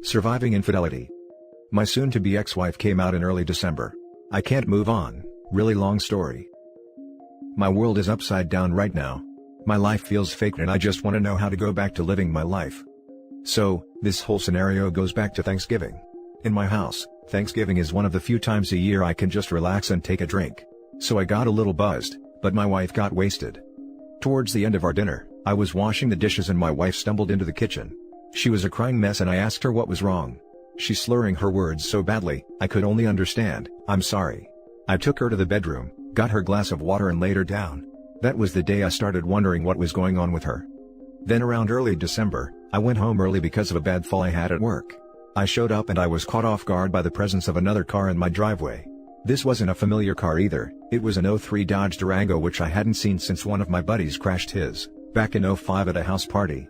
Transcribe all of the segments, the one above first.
Surviving infidelity. My soon-to-be ex-wife came out in early December. I can't move on, really long story. My world is upside down right now. My life feels fake and I just want to know how to go back to living my life. So, this whole scenario goes back to Thanksgiving. In my house, Thanksgiving is one of the few times a year I can just relax and take a drink. So I got a little buzzed, but my wife got wasted. Towards the end of our dinner, I was washing the dishes and my wife stumbled into the kitchen. She was a crying mess and I asked her what was wrong. She's slurring her words so badly, I could only understand, "I'm sorry." I took her to the bedroom, got her a glass of water and laid her down. That was the day I started wondering what was going on with her. Then around early December, I went home early because of a bad fall I had at work. I showed up and I was caught off guard by the presence of another car in my driveway. This wasn't a familiar car either, it was an '03 Dodge Durango which I hadn't seen since one of my buddies crashed his, back in '05 at a house party.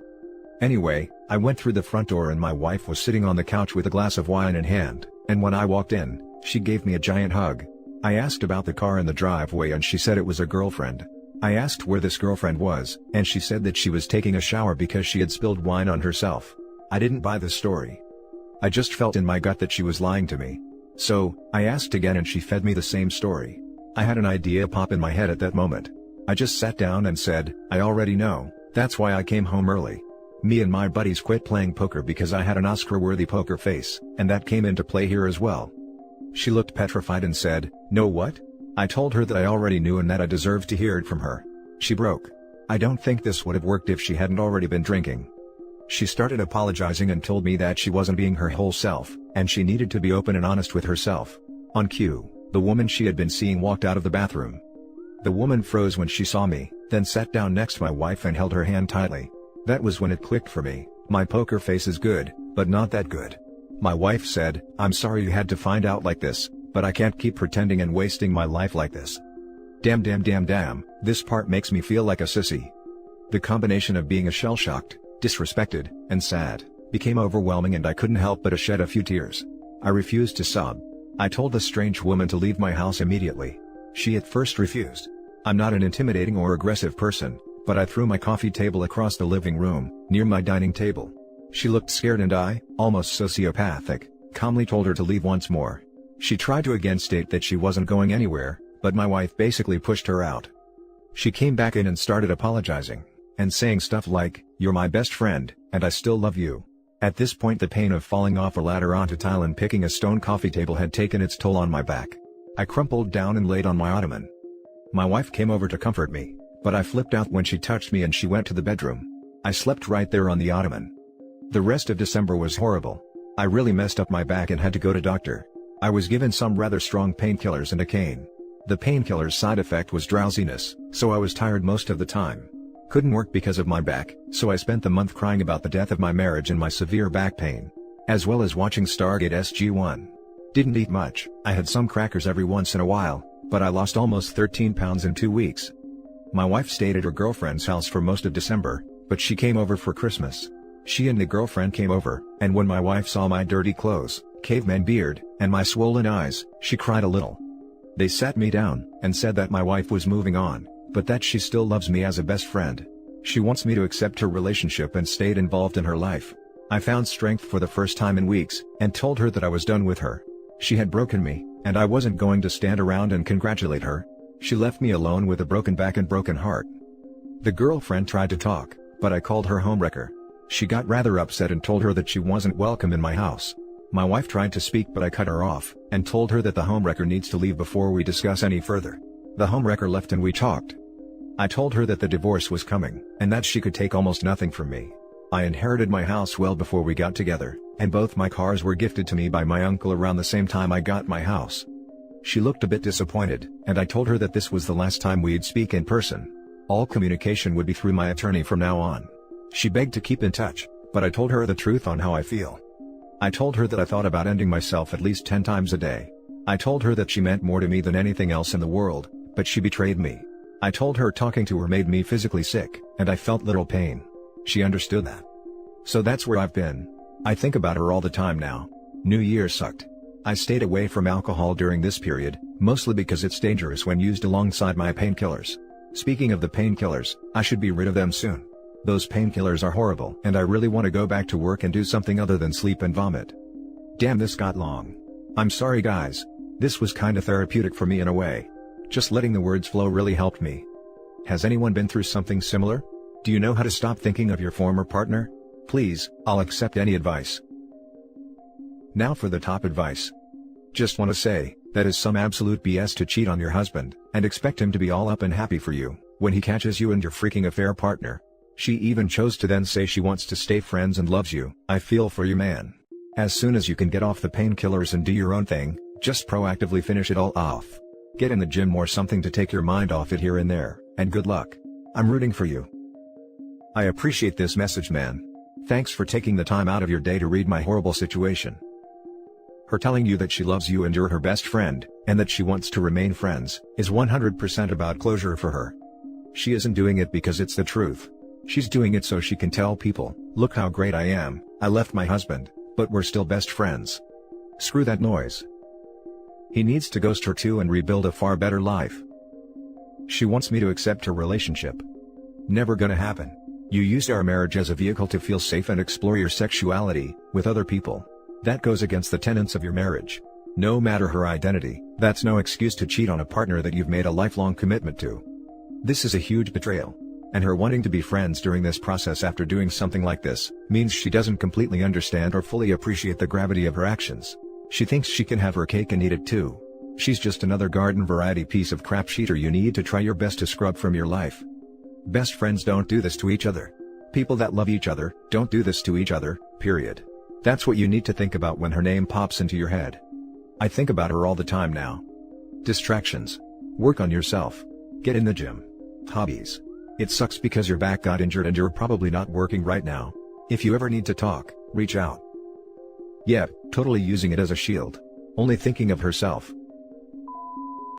Anyway, I went through the front door and my wife was sitting on the couch with a glass of wine in hand, and when I walked in, she gave me a giant hug. I asked about the car in the driveway and she said it was a girlfriend. I asked where this girlfriend was, and she said that she was taking a shower because she had spilled wine on herself. I didn't buy the story. I just felt in my gut that she was lying to me. So, I asked again and she fed me the same story. I had an idea pop in my head at that moment. I just sat down and said, "I already know, that's why I came home early." Me and my buddies quit playing poker because I had an Oscar-worthy poker face, and that came into play here as well. She looked petrified and said, "No what?" I told her that I already knew and that I deserved to hear it from her. She broke. I don't think this would have worked if she hadn't already been drinking. She started apologizing and told me that she wasn't being her whole self, and she needed to be open and honest with herself. On cue, the woman she had been seeing walked out of the bathroom. The woman froze when she saw me, then sat down next to my wife and held her hand tightly. That was when it clicked for me. My poker face is good, but not that good. My wife said, "I'm sorry you had to find out like this, but I can't keep pretending and wasting my life like this." Damn, this part makes me feel like a sissy. The combination of being shell-shocked, disrespected, and sad, became overwhelming and I couldn't help but shed a few tears. I refused to sob. I told the strange woman to leave my house immediately. She at first refused. I'm not an intimidating or aggressive person, but I threw my coffee table across the living room, near my dining table. She looked scared and I, almost sociopathic, calmly told her to leave once more. She tried to again state that she wasn't going anywhere, but my wife basically pushed her out. She came back in and started apologizing, and saying stuff like, "You're my best friend, and I still love you." At this point the pain of falling off a ladder onto tile and picking a stone coffee table had taken its toll on my back. I crumpled down and laid on my ottoman. My wife came over to comfort me, but I flipped out when she touched me and she went to the bedroom. I slept right there on the ottoman. The rest of December was horrible. I really messed up my back and had to go to doctor. I was given some rather strong painkillers and a cane. The painkiller's side effect was drowsiness, so I was tired most of the time. Couldn't work because of my back, so I spent the month crying about the death of my marriage and my severe back pain, as well as watching Stargate SG-1. Didn't eat much, I had some crackers every once in a while, but I lost almost 13 pounds in 2 weeks. My wife stayed at her girlfriend's house for most of December, but she came over for Christmas. She and the girlfriend came over, and when my wife saw my dirty clothes, caveman beard, and my swollen eyes, she cried a little. They sat me down, and said that my wife was moving on, but that she still loves me as a best friend. She wants me to accept her relationship and stayed involved in her life. I found strength for the first time in weeks, and told her that I was done with her. She had broken me, and I wasn't going to stand around and congratulate her. She left me alone with a broken back and broken heart. The girlfriend tried to talk, but I called her homewrecker. She got rather upset and told her that she wasn't welcome in my house. My wife tried to speak but I cut her off, and told her that the homewrecker needs to leave before we discuss any further. The homewrecker left and we talked. I told her that the divorce was coming, and that she could take almost nothing from me. I inherited my house well before we got together, and both my cars were gifted to me by my uncle around the same time I got my house. She looked a bit disappointed, and I told her that this was the last time we'd speak in person. All communication would be through my attorney from now on. She begged to keep in touch, but I told her the truth on how I feel. I told her that I thought about ending myself at least 10 times a day. I told her that she meant more to me than anything else in the world, but she betrayed me. I told her talking to her made me physically sick, and I felt little pain. She understood that. So that's where I've been. I think about her all the time now. New Year sucked. I stayed away from alcohol during this period, mostly because it's dangerous when used alongside my painkillers. Speaking of the painkillers, I should be rid of them soon. Those painkillers are horrible and I really want to go back to work and do something other than sleep and vomit. Damn, this got long. I'm sorry guys. This was kinda therapeutic for me in a way. Just letting the words flow really helped me. Has anyone been through something similar? Do you know how to stop thinking of your former partner? Please, I'll accept any advice. Now for the top advice. Just wanna say, that is some absolute BS to cheat on your husband, and expect him to be all up and happy for you, when he catches you and your freaking affair partner. She even chose to then say she wants to stay friends and loves you. I feel for you, man. As soon as you can get off the painkillers and do your own thing, just proactively finish it all off. Get in the gym or something to take your mind off it here and there, and good luck. I'm rooting for you. I appreciate this message, man. Thanks for taking the time out of your day to read my horrible situation. Her telling you that she loves you and you're her best friend, and that she wants to remain friends, is 100% about closure for her. She isn't doing it because it's the truth. She's doing it so she can tell people, look how great I am, I left my husband, but we're still best friends. Screw that noise. He needs to ghost her too and rebuild a far better life. She wants me to accept her relationship. Never gonna happen. You used our marriage as a vehicle to feel safe and explore your sexuality, with other people. That goes against the tenets of your marriage. No matter her identity, that's no excuse to cheat on a partner that you've made a lifelong commitment to. This is a huge betrayal. And her wanting to be friends during this process after doing something like this, means she doesn't completely understand or fully appreciate the gravity of her actions. She thinks she can have her cake and eat it too. She's just another garden variety piece of crap cheater you need to try your best to scrub from your life. Best friends don't do this to each other. People that love each other, don't do this to each other, period. That's what you need to think about when her name pops into your head. I think about her all the time now. Distractions. Work on yourself. Get in the gym. Hobbies. It sucks because your back got injured and you're probably not working right now. If you ever need to talk, reach out. Yeah, totally using it as a shield. Only thinking of herself.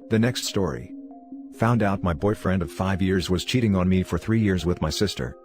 The next story. Found out my boyfriend of 5 years was cheating on me for 3 years with my sister.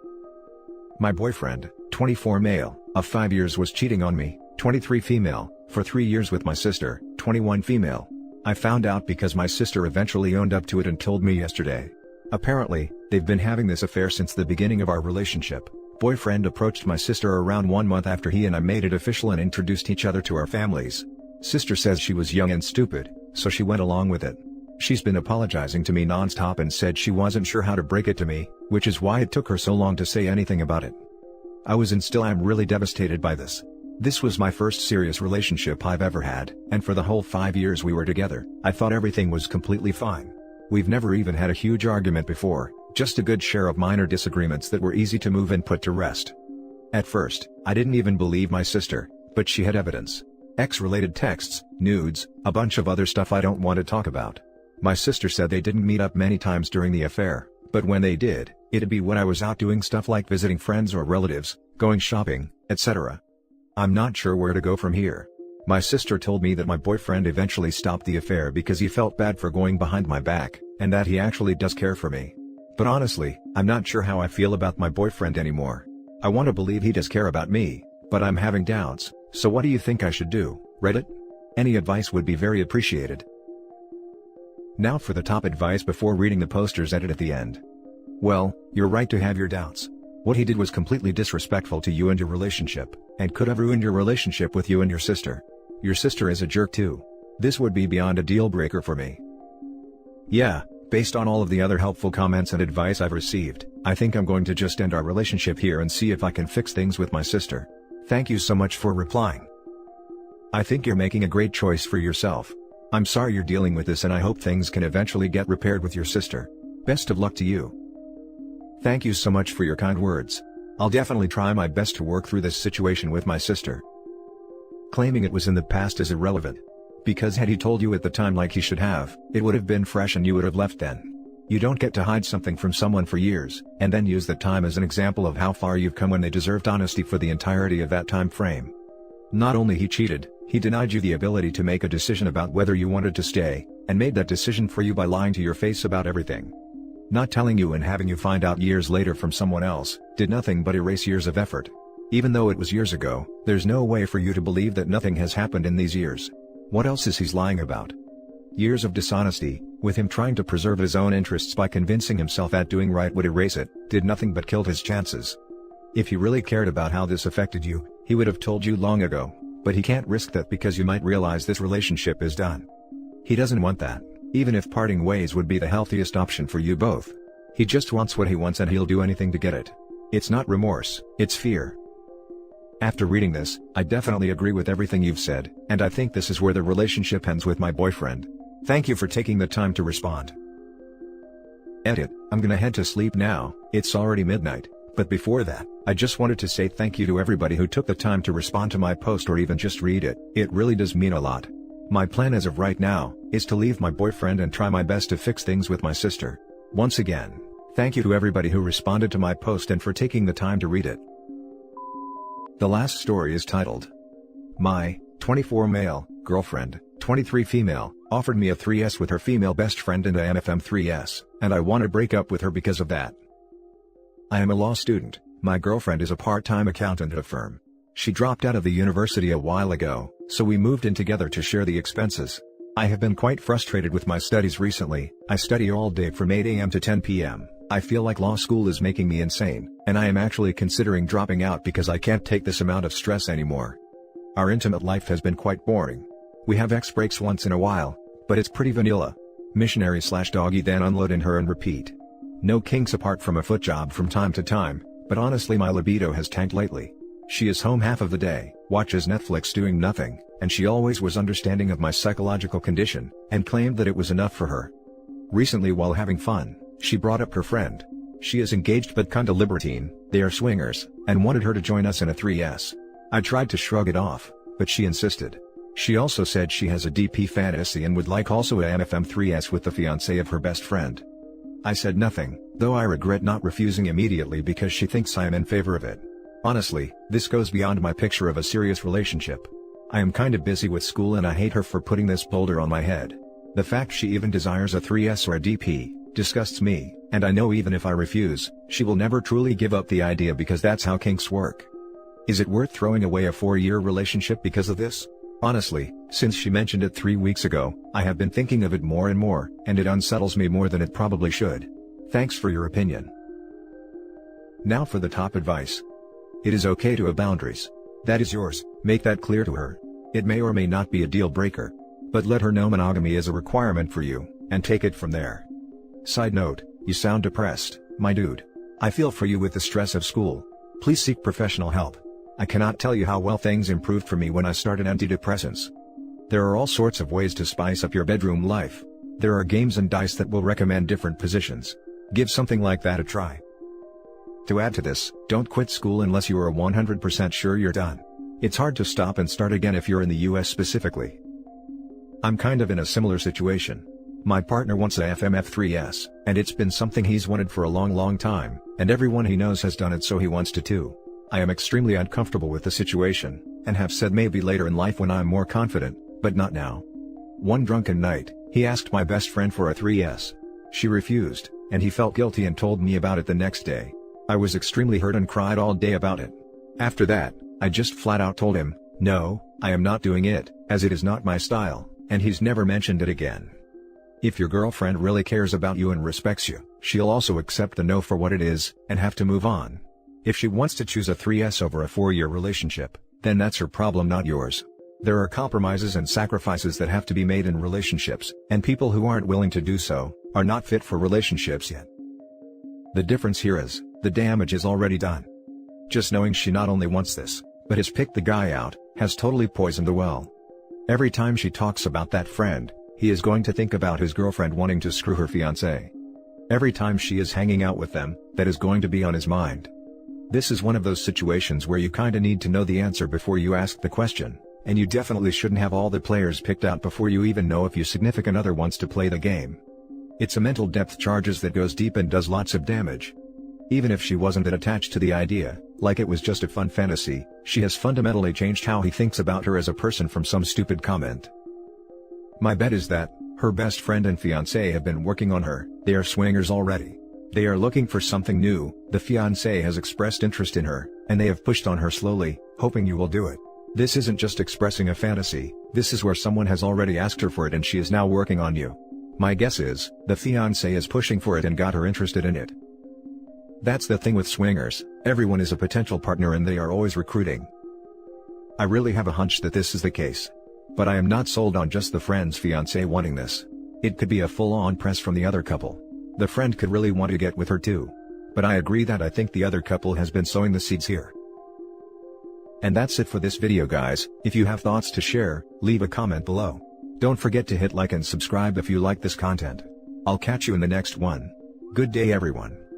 My boyfriend, 24 male, of 5 years was cheating on me, 23 female, for 3 years with my sister, 21 female. I found out because my sister eventually owned up to it and told me yesterday. Apparently, they've been having this affair since the beginning of our relationship. Boyfriend approached my sister around 1 month after he and I made it official and introduced each other to our families. Sister says she was young and stupid, so she went along with it. She's been apologizing to me non-stop and said she wasn't sure how to break it to me, which is why it took her so long to say anything about it. I was and still am really devastated by this. This was my first serious relationship I've ever had, and for the whole 5 years we were together, I thought everything was completely fine. We've never even had a huge argument before, just a good share of minor disagreements that were easy to move and put to rest. At first, I didn't even believe my sister, but she had evidence. Ex-related texts, nudes, a bunch of other stuff I don't want to talk about. My sister said they didn't meet up many times during the affair, but when they did, it'd be when I was out doing stuff like visiting friends or relatives, going shopping, etc. I'm not sure where to go from here. My sister told me that my boyfriend eventually stopped the affair because he felt bad for going behind my back, and that he actually does care for me. But honestly, I'm not sure how I feel about my boyfriend anymore. I want to believe he does care about me, but I'm having doubts, so what do you think I should do, Reddit? Any advice would be very appreciated. Now for the top advice before reading the poster's edit at the end. Well, you're right to have your doubts. What he did was completely disrespectful to you and your relationship, and could have ruined your relationship with you and your sister. Your sister is a jerk too. This would be beyond a deal breaker for me. Yeah, based on all of the other helpful comments and advice I've received, I think I'm going to just end our relationship here and see if I can fix things with my sister. Thank you so much for replying. I think you're making a great choice for yourself. I'm sorry you're dealing with this and I hope things can eventually get repaired with your sister. Best of luck to you. Thank you so much for your kind words. I'll definitely try my best to work through this situation with my sister. Claiming it was in the past is irrelevant. Because had he told you at the time like he should have, it would have been fresh and you would have left then. You don't get to hide something from someone for years, and then use that time as an example of how far you've come when they deserved honesty for the entirety of that time frame. Not only he cheated, he denied you the ability to make a decision about whether you wanted to stay, and made that decision for you by lying to your face about everything. Not telling you and having you find out years later from someone else, did nothing but erase years of effort. Even though it was years ago, there's no way for you to believe that nothing has happened in these years. What else is he lying about? Years of dishonesty, with him trying to preserve his own interests by convincing himself that doing right would erase it, did nothing but kill his chances. If he really cared about how this affected you, he would have told you long ago, but he can't risk that because you might realize this relationship is done. He doesn't want that, even if parting ways would be the healthiest option for you both. He just wants what he wants and he'll do anything to get it. It's not remorse, it's fear. After reading this, I definitely agree with everything you've said, and I think this is where the relationship ends with my boyfriend. Thank you for taking the time to respond. Edit, I'm gonna head to sleep now, it's already midnight, but before that, I just wanted to say thank you to everybody who took the time to respond to my post or even just read it. It really does mean a lot. My plan as of right now, is to leave my boyfriend and try my best to fix things with my sister. Once again, thank you to everybody who responded to my post and for taking the time to read it. The last story is titled, My 24 male girlfriend, 23 female, offered me a 3S with her female best friend and a MFM 3S, and I want to break up with her because of that. I am a law student, my girlfriend is a part-time accountant at a firm. She dropped out of the university a while ago, so we moved in together to share the expenses. I have been quite frustrated with my studies recently. I study all day from 8 AM to 10 PM. I feel like law school is making me insane, and I am actually considering dropping out because I can't take this amount of stress anymore. Our intimate life has been quite boring. We have X breaks once in a while, but it's pretty vanilla. Missionary/doggy then unload in her and repeat. No kinks apart from a foot job from time to time, but honestly my libido has tanked lately. She is home half of the day, watches Netflix doing nothing, and she always was understanding of my psychological condition, and claimed that it was enough for her. Recently while having fun, she brought up her friend. She is engaged but kinda libertine, they are swingers, and wanted her to join us in a 3S. I tried to shrug it off, but she insisted. She also said she has a DP fantasy and would like also a MFM 3S with the fiancé of her best friend. I said nothing, though I regret not refusing immediately because she thinks I am in favor of it. Honestly, this goes beyond my picture of a serious relationship. I am kinda busy with school and I hate her for putting this boulder on my head. The fact she even desires a 3S or a DP, disgusts me, and I know even if I refuse, she will never truly give up the idea because that's how kinks work. Is it worth throwing away a 4-year relationship because of this? Honestly, since she mentioned it 3 weeks ago, I have been thinking of it more and more, and it unsettles me more than it probably should. Thanks for your opinion. Now for the top advice. It is okay to have boundaries. That is yours, make that clear to her. It may or may not be a deal breaker. But let her know monogamy is a requirement for you, and take it from there. Side note, you sound depressed, my dude. I feel for you with the stress of school. Please seek professional help. I cannot tell you how well things improved for me when I started antidepressants. There are all sorts of ways to spice up your bedroom life. There are games and dice that will recommend different positions. Give something like that a try. To add to this, don't quit school unless you are 100% sure you're done. It's hard to stop and start again if you're in the US specifically. I'm kind of in a similar situation. My partner wants a FMF3S, and it's been something he's wanted for a long time, and everyone he knows has done it so he wants to too. I am extremely uncomfortable with the situation, and have said maybe later in life when I'm more confident, but not now. One drunken night, he asked my best friend for a 3S. She refused, and he felt guilty and told me about it the next day. I was extremely hurt and cried all day about it. After that, I just flat out told him, no, I am not doing it, as it is not my style, and he's never mentioned it again. If your girlfriend really cares about you and respects you, she'll also accept the no for what it is, and have to move on. If she wants to choose a 3S over a 4-year relationship, then that's her problem, not yours. There are compromises and sacrifices that have to be made in relationships, and people who aren't willing to do so, are not fit for relationships yet. The difference here is, the damage is already done. Just knowing she not only wants this, but has picked the guy out, has totally poisoned the well. Every time she talks about that friend, he is going to think about his girlfriend wanting to screw her fiancé. Every time she is hanging out with them, that is going to be on his mind. This is one of those situations where you kinda need to know the answer before you ask the question, and you definitely shouldn't have all the players picked out before you even know if your significant other wants to play the game. It's a mental depth charges that goes deep and does lots of damage. Even if she wasn't that attached to the idea, like it was just a fun fantasy, she has fundamentally changed how he thinks about her as a person from some stupid comment. My bet is that, her best friend and fiancé have been working on her, they are swingers already. They are looking for something new, the fiancé has expressed interest in her, and they have pushed on her slowly, hoping you will do it. This isn't just expressing a fantasy, this is where someone has already asked her for it and she is now working on you. My guess is, the fiancé is pushing for it and got her interested in it. That's the thing with swingers, everyone is a potential partner and they are always recruiting. I really have a hunch that this is the case. But I am not sold on just the friend's fiancé wanting this. It could be a full-on press from the other couple. The friend could really want to get with her too. But I agree that I think the other couple has been sowing the seeds here. And that's it for this video guys. If you have thoughts to share, leave a comment below. Don't forget to hit like and subscribe if you like this content. I'll catch you in the next one. Good day everyone.